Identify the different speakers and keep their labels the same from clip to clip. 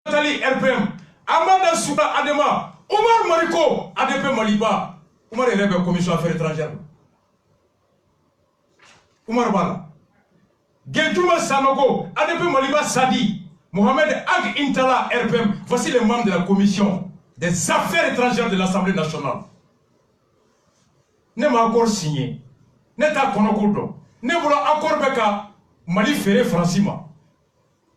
Speaker 1: Tali RPM, Amanda Souba Adema, Omar Mariko, ADP Maliba, Omar est la commission affaires étrangères. Omar Bala. Gentouma Sanogo, ADP Maliba Sadi, Mohamed Ag Intala RPM, voici les membres de la commission des affaires étrangères de l'Assemblée nationale. Ne m'a encore signé, ne t'a konokodo, ne voulons accord beka, Mali Ferré Francima.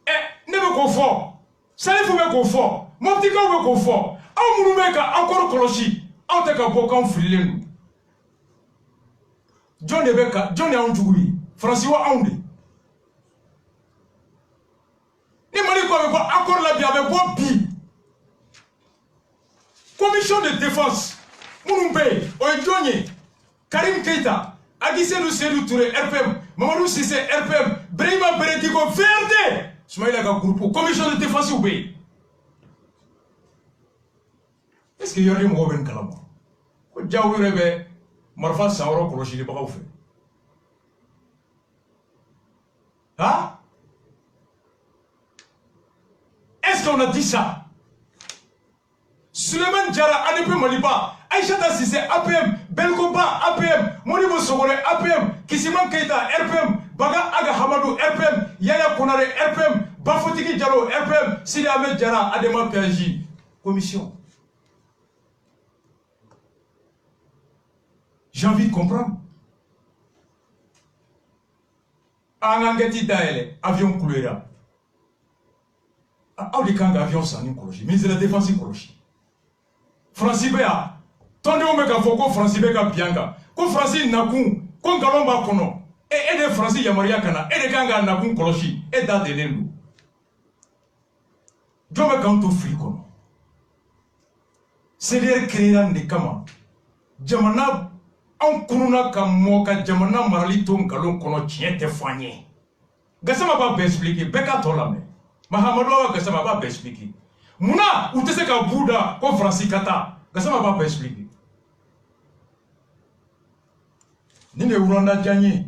Speaker 1: Eh, ne me confort. Salif me confort, mon petit gars me confort. On nous met encore colochi, on te ka bokan frilé. John Ebeka, John Yaoundjoui, François Aoundé. Ni Mali quoi avec encore la bien avec bon bi. Commission de défense, Mounoumbe, Oedjonye, Karim Keita, Aguisselou Sédou Touré, RPM, Mamadou Sissé, RPM, Brahima Beretiko, VRD. Soumaïla Groupe, commission de défense ou pays. Est-ce qu'il y a un mot ben kalama? Djaoui rebe, Marfa Saoro Kolochi, les bras au fait. Hein? Est-ce qu'on a dit ça? Suleiman Djara, ADP Maliba, Aïchata Sissé, APM, Belkoba, APM, Monibo Sogore, APM, Kissiman Keita, RPM, Baga Aga Hamadou, RPM, Yaya Konare, RPM, Bafotiki Diallo, RPM, Sidi Ahmed Djara, Adema PAJ. Commission. J'ai envie de comprendre. Angangeti Daele, avion Kouléra. Audikanga avion sans écologie, ministre de la Défense écologie. Francis Béa, ton nom est Foko, Francis Béa Bianga, ko Francis Nakou, ko Galomba Kono, et de Francis Yamaria Kana, et de Kanga Nakou Kolochi, et dans des Lelou. Je me canto fricono. C'est l'air créant des Kama. Jamana, en Kuruna Kamoka, Jamana Maraliton Galon Kono, tient te foigné. Gassama va expliquer, Beka Tolame. Mahamadou Gassama va expliquer. Mouna, ou te sais qu'à Bouddha, comme Francis Kata, Gassama va expliquer. Nine Uranda Djanye.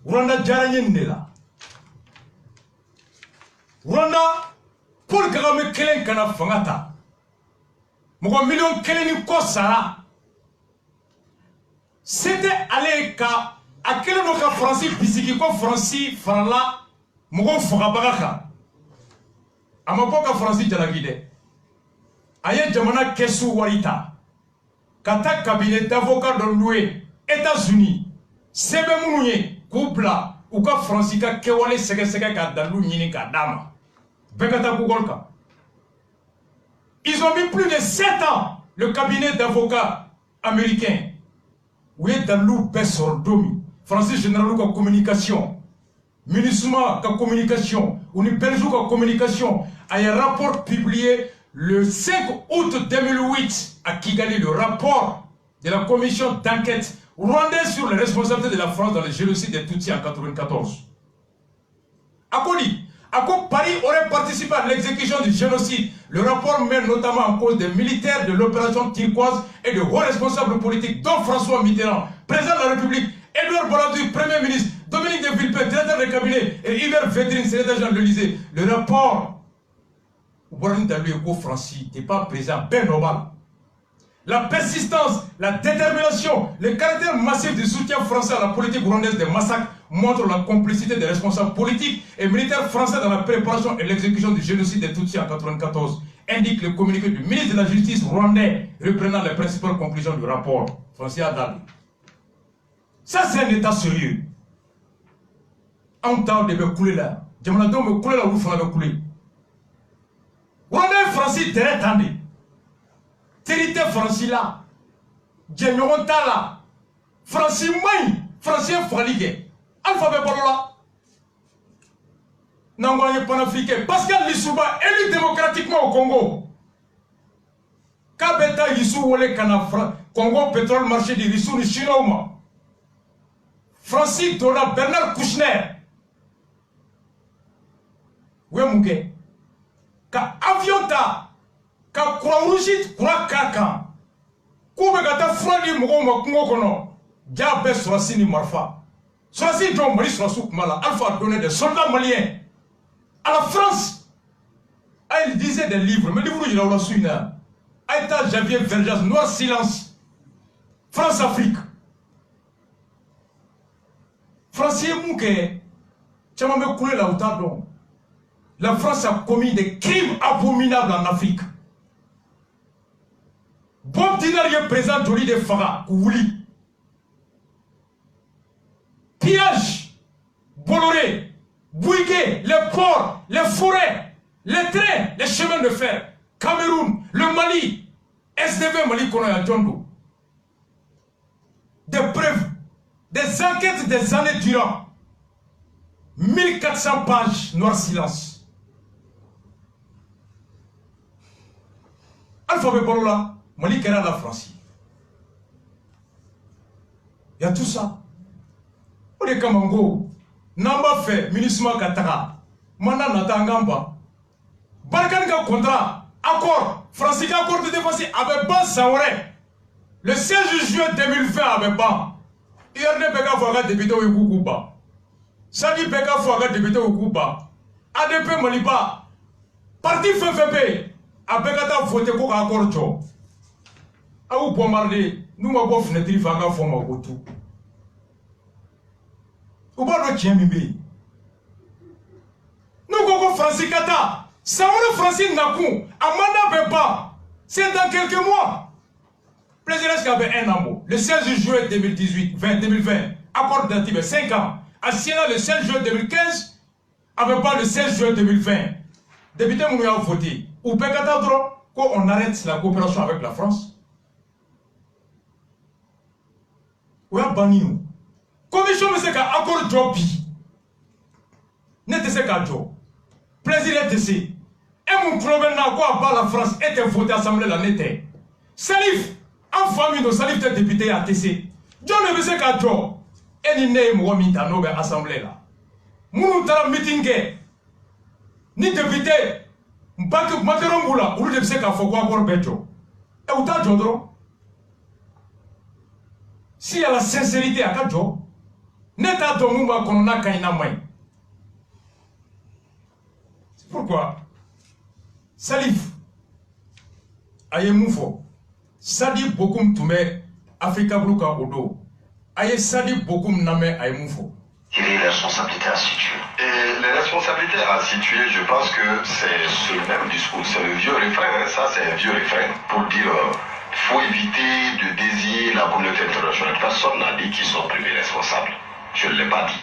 Speaker 1: Uranda Djanye Nela. Uranda, Paul Kagame Kelen Kana Fangata. Mon million Keleni Kosara. C'était aller à quel moment Francis Bisiki, comme Francis Farala, Mogon Fogabaraka. A ma poka Francis Jalagide. Aye Jamana Kesu Warita. Kata cabinet d'avocats de loué, États-Unis. Sebe Mounye, Koupla, ou ka Francika Kewale Seke Kadalou Nini Kadama. Bekata Kougolka. Ils ont mis plus de 7 ans le cabinet d'avocats américains. Où est Dalou Bessordomi, Francis Général de communication, Minisma de communication, ou ni Belgique de communication, a un rapport publié le 5 août 2008 à Kigali, le rapport de la commission d'enquête rwandaise sur les responsabilités de la France dans le génocide des Tutsis en 1994. Ako Paris aurait participé à l'exécution du génocide. Le rapport met notamment en cause des militaires de l'opération Turquoise et de hauts responsables politiques, dont François Mitterrand, président de la République, Edouard Balladur, Premier ministre, Dominique de Villepin, directeur de cabinet, et Hubert Védrine, secrétaire général de l'Élysée. Le rapport, Francis, n'était pas présent, ben normal. La persistance, la détermination, le caractère massif du soutien français à la politique rwandaise des massacres montrent la complicité des responsables politiques et militaires français dans la préparation et l'exécution du génocide des Tutsis en 1994, indique le communiqué du ministre de la Justice rwandais, reprenant les principales conclusions du rapport. Francis Adal. Ça, c'est un état sérieux. En temps de me couler là. Je me me couler là où il faut me couler. Rwandais Francis terrain tendé. Térité Francis là. Djenyoron là. Francis Maï. Francis Fraligue. Alphabet Balola. N'envoyez panafricain. Pascal Lissouba, élu démocratiquement au Congo. Kabeta Yissou Wole Kanafra. Congo pétrole marché du Rissou ni Chinouma. Francis Dona Bernard Kouchner. Ouemouke. Ka avion ta. Ka Croix-Rouge, Croix-Kakan. Koube gata frandi Mougon Kongo Kono. Diabé Sorassini Marfa. Sorassini John Mali Sorassou Kumala. Alpha a donné des soldats maliens à la France. lisez des livres. Mais les livres, il y a aussi une. Aïta Javier Verjas, Noir Silence. France-Afrique. Français Mouké. Tu m'as me coulé là où t'as donc. La France a commis des crimes abominables en Afrique. Bob Dinar est présent au lit de Farah, Kououli. Pillage, Bolloré, Bouigué, les ports, les forêts, les trains, les chemins de fer, Cameroun, le Mali, SDV Mali Konoya Djondo. Des preuves, des enquêtes des années durant. 1400 pages, noir silence. Alphabet Bolola, Mali Kera la France. Il y a tout ça. On est comme Ango. Namba fait, ministre Katara. Mana Natangamba. Barkanika contrat, accord, français accord de défense avec Ban Saoré. Le 16 juin 2020 avec Ban. IRD Beka Fouaga député au Kouba. Sadi Beka Fouaga député au Kouba. ADP Maliba. Parti FFP. A Bekata voté pour accord Joe. A ou bombarder, nous m'avons fenêtre Faga Foma Gotou. Ou pas le tien mimé. Nous gogo Francis Kata. Saoule Francis Nakou. Amanda Beba. C'est dans quelques mois. Président qui avait un an. Le 16 juin 2020. Accord d'Antibes 5 ans. À Siena le 16 juin 2015. Avec pas le 16 juin 2020. Député Mouya a voté. Ou Bekata Dro. Qu'on arrête la coopération avec la France. Ou y'a banni nous. Commission me sait accord job. N'était qu'à job. Plaisir était. Et mon problème n'a quoi à la France était voté à l'Assemblée l'année. Salif, en famille, nos Salif était député à TC. John ne sait qu'à job. Et il n'est pas mis à l'Assemblée là. Mon meeting, ni député, Mbak Makerongoula, ou le sait qu'à faut quoi Bejo. Et où t'as Jodro? S'il y a la sincérité à Kajo, Neta Domumba Konona Kaina Mai. C'est pourquoi Salif Aye Moufo Sadi Bokum Toume Afrika Bluka Odo Aye Sadi Bokum Name Aye Moufo.
Speaker 2: Quelle est la responsabilité à situer?
Speaker 3: Et les responsabilités à situer, je pense que c'est ce même discours, c'est le vieux refrain, hein, ça c'est un vieux refrain pour dire faut éviter de désigner la communauté internationale. Personne n'a dit qu'ils sont premiers responsables. Je ne l'ai pas dit.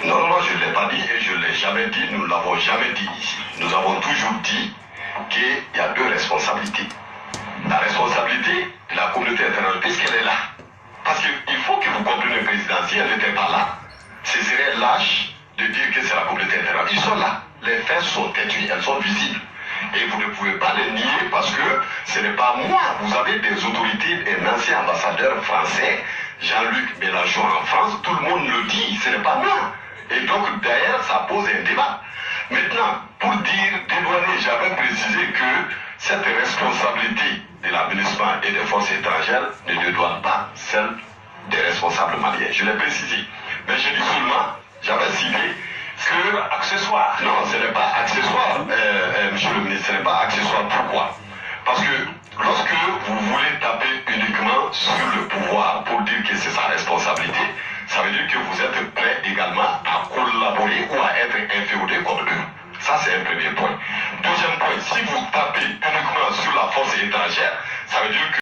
Speaker 3: Non, je ne l'ai pas dit et je ne l'ai jamais dit, nous ne l'avons jamais dit ici. Nous avons toujours dit qu'il y a deux responsabilités. La responsabilité de la communauté internationale, puisqu'elle est là. Parce qu'il faut que vous compreniez le président, si elle n'était pas là, ce serait lâche de dire que c'est la communauté internationale. Ils sont là, les faits sont têtus, elles sont visibles. Et vous ne pouvez pas les nier parce que ce n'est pas moi. Vous avez des autorités, un ancien ambassadeur français, Jean-Luc Mélenchon en France, tout le monde le dit, ce n'est pas moi. Et donc d'ailleurs, ça pose un débat. Maintenant, pour dire, dédouaner, j'avais précisé que cette responsabilité de l'administration et des forces étrangères ne dédouane pas celle des responsables maliens. Je l'ai précisé. Mais je dis seulement, j'avais cité que accessoire. Non, ce n'est pas accessoire, monsieur le ministre, ce n'est pas accessoire. Pourquoi? Parce que lorsque vous voulez taper uniquement sur le pouvoir pour dire que c'est sa responsabilité, ça veut dire que vous êtes prêt également à collaborer ou à être inféodé comme eux. Ça, c'est un premier point. Deuxième point, si vous tapez uniquement sur la force étrangère, ça veut dire que